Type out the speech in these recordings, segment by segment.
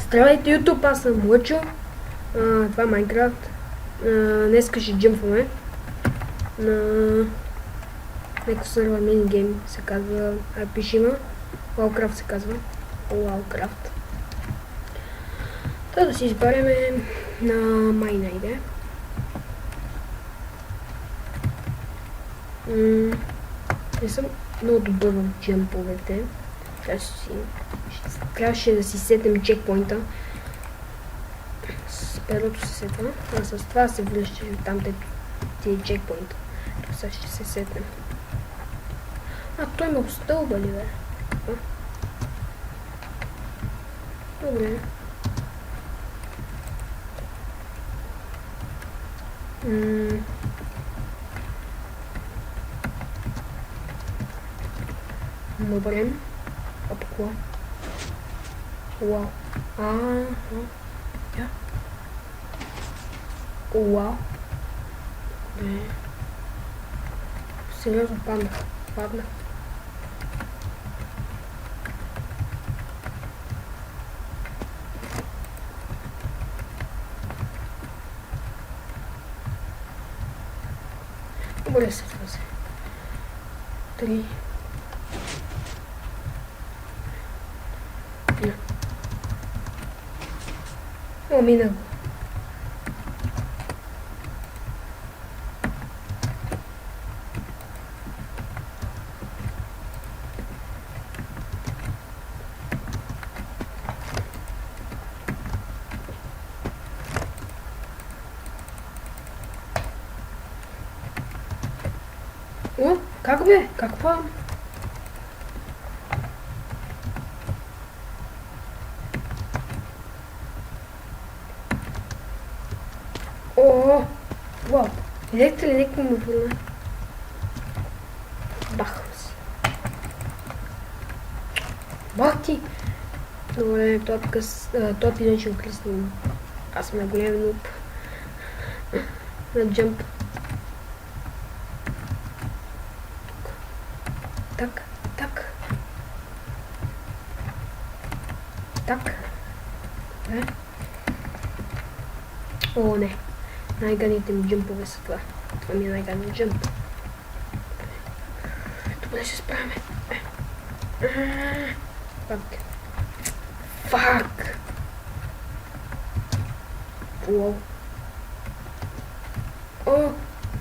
Здравейте, YouTube, аз съм Лъчо. Това е Майнкрафт. Днеска ще джъмпваме на някакъв сервер минигейм, се казва Пишима. Wildcraft се казва. Wildcraft. Това да си избереме на майна иде. Не съм много добър в джъмповете. Трябваше да си сетем чекпоинта. С перото се сетва, а с това се връща там, дето ти е чекпоинта. Сега ще се сетем. Той има стълба ли, бе? Добре. Добре. Какво? Уау. Уау. Не. Сериозно паднах. Добре, се влезе. 3. Минах. Как бе? Каква? Вау! Видяхте ли някакво ме върна? Бахам си. Бах ти! Добре, това пине ще оклиснем. Аз съм на голям нуп. На джъмп. Так. О, не. Най-ганите ми джъмпове са това. Това ми е най-ганен джъмп. Добре, ще справяме. Фак! Уау. О,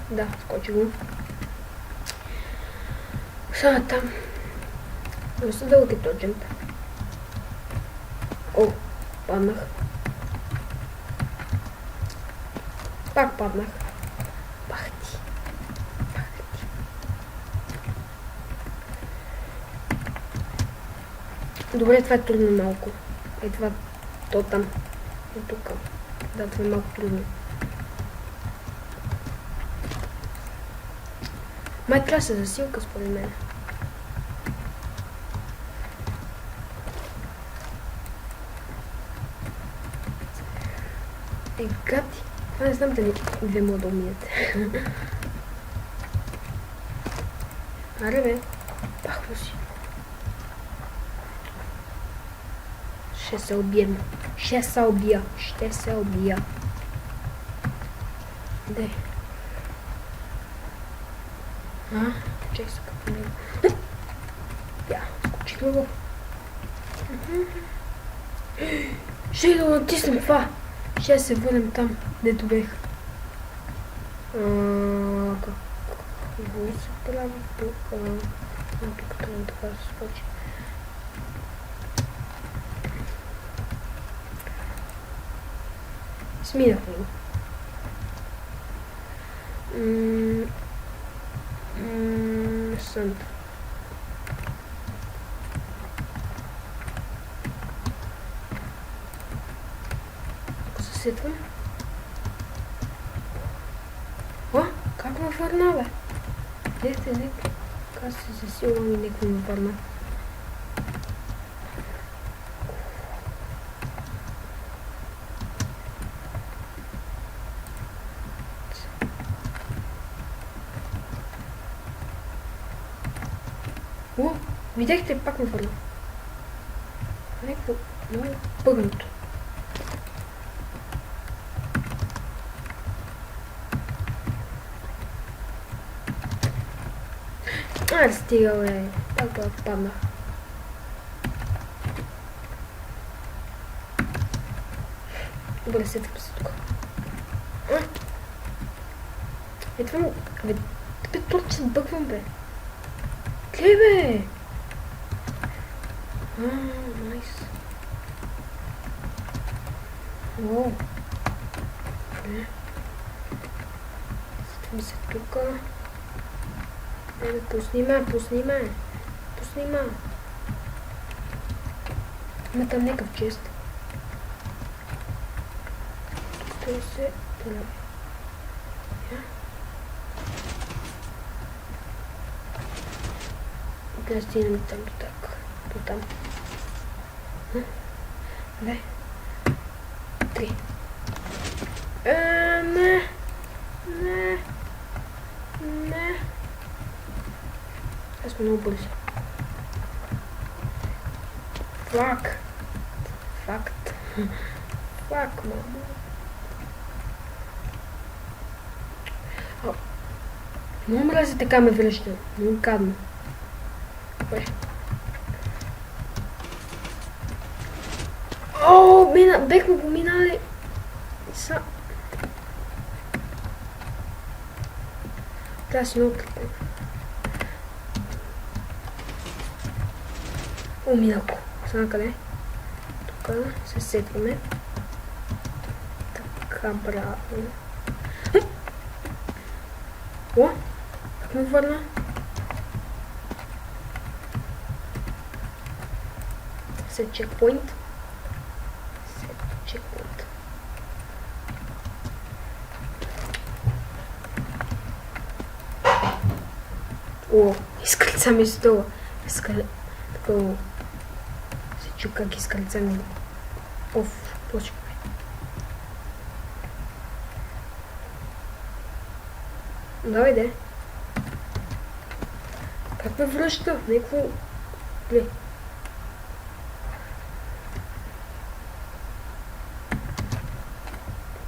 да, скочи го. Сега там. Не са дълъг е този джъмп. О, паднах. Пак паднах. Бах ти. Добре, това е трудно малко. Това то там. И тук. Да, това е малко трудно. Май трябва да се засилка според мен. Гати. Не знам дали ви мога да умиете. Аре бе, пахва си. Ще се убием. Ще се убия. Де? Чай се като него. Я, скочихме го. Ще да натиснем това. Ще се върнем там, дето бех. Какво се прави тук? Тук трябва да се скочи. Сминахме го. Сънта. Сетвам. Как ме върна, бе? Дехте, как се засилвам и нека ме върна. Видяхте, пак ме върна. Някакво много пъгнато. Стига, бе. Пак паднах. Добре, сетвам се тук. Това му... Бе, точно се бъквам, бе. Клей, бе! Найс. О. Добре. Сетвам се тук. Пусни ме. Има там някакъв чест. Той се поляви. Да стигнем там до так. До там. 2, 3. Не. Аз сме много бързи. Фак, мамо. Много мрази така ме връща. Много гадно. Добре. Бехме го минали. Да, си много прикольно. Миналко. Сега къде? Тук се сетваме. Така, браво. О! Как ме върна? Сет чекпоинт. О, изкрица ми стола. Такова. Се чу как изкрица ми. Оф, почваме. Давай, де. Как ме връща? Некво... Гле.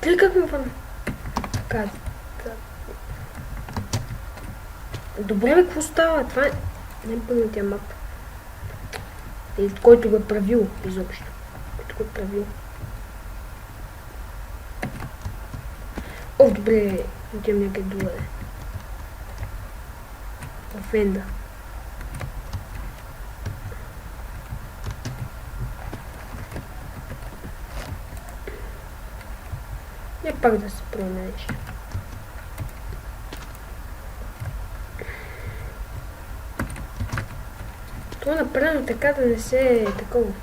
Гле как ме върна? Така. Добре, бе, какво става? Това е... Не е пълнатия мап. Който го е правил, изобщо. Който го е правил. О, добре, отивам някъде другаде. Офенда. Не пак да се променеш. Това е направено така да не се такова.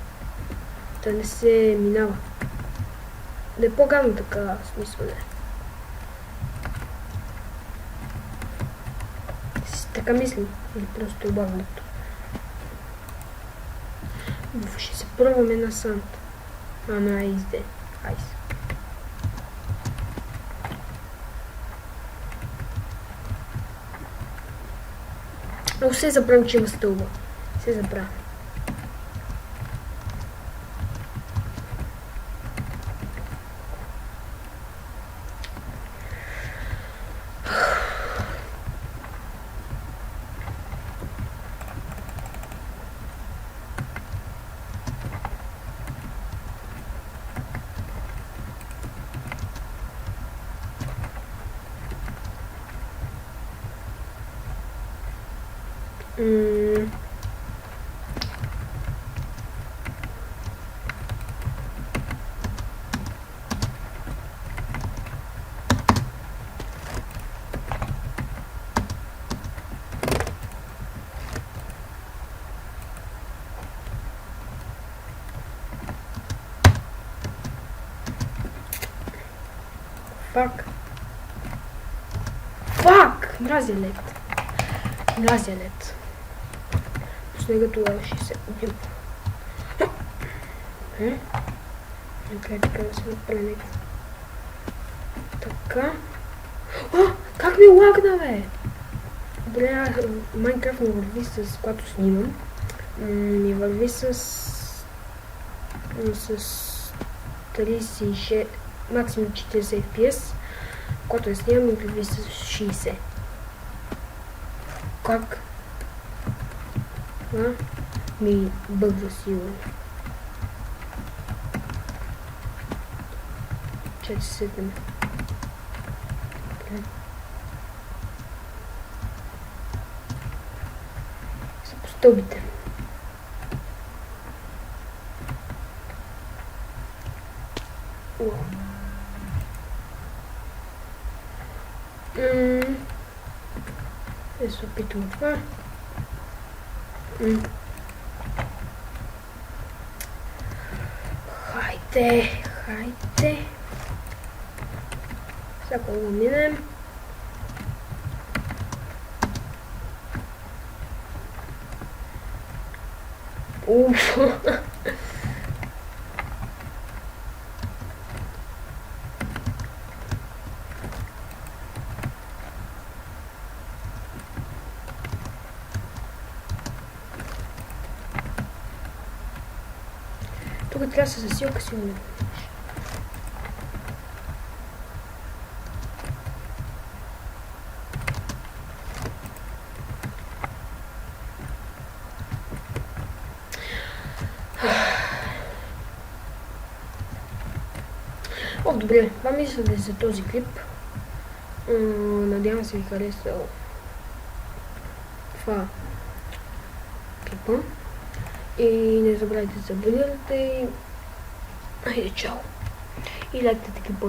Да не се минава. Да е по-гадно така, в смисъл не. Така мислим. Или просто е обърнато. Ще се пробваме на Сант. На Айсде. Айс. О, се забравям, че има стълба. Се забравя. Фак! Мразя лед. Пусне го тогава ще се убим. Така да се направи. Така. Как ми лагна, бе? Добре, Майнкрафт ми върви с... Когато снимам, ми върви с 36... Максимум 40 FPS. Когато я снимам, ми върви с 60. Как? Това ми бърза сила. 4-7. Са по стълбите. Се опитвам това. Хайде. Всяко го минем. Уф. Тук трябва да се засилка силно. О, добре, това мисля да е за този клип. Надявам се ви хареса това клипа. И не забравяйте да се абонирате. Хайде, чао! И лайкайте клипа.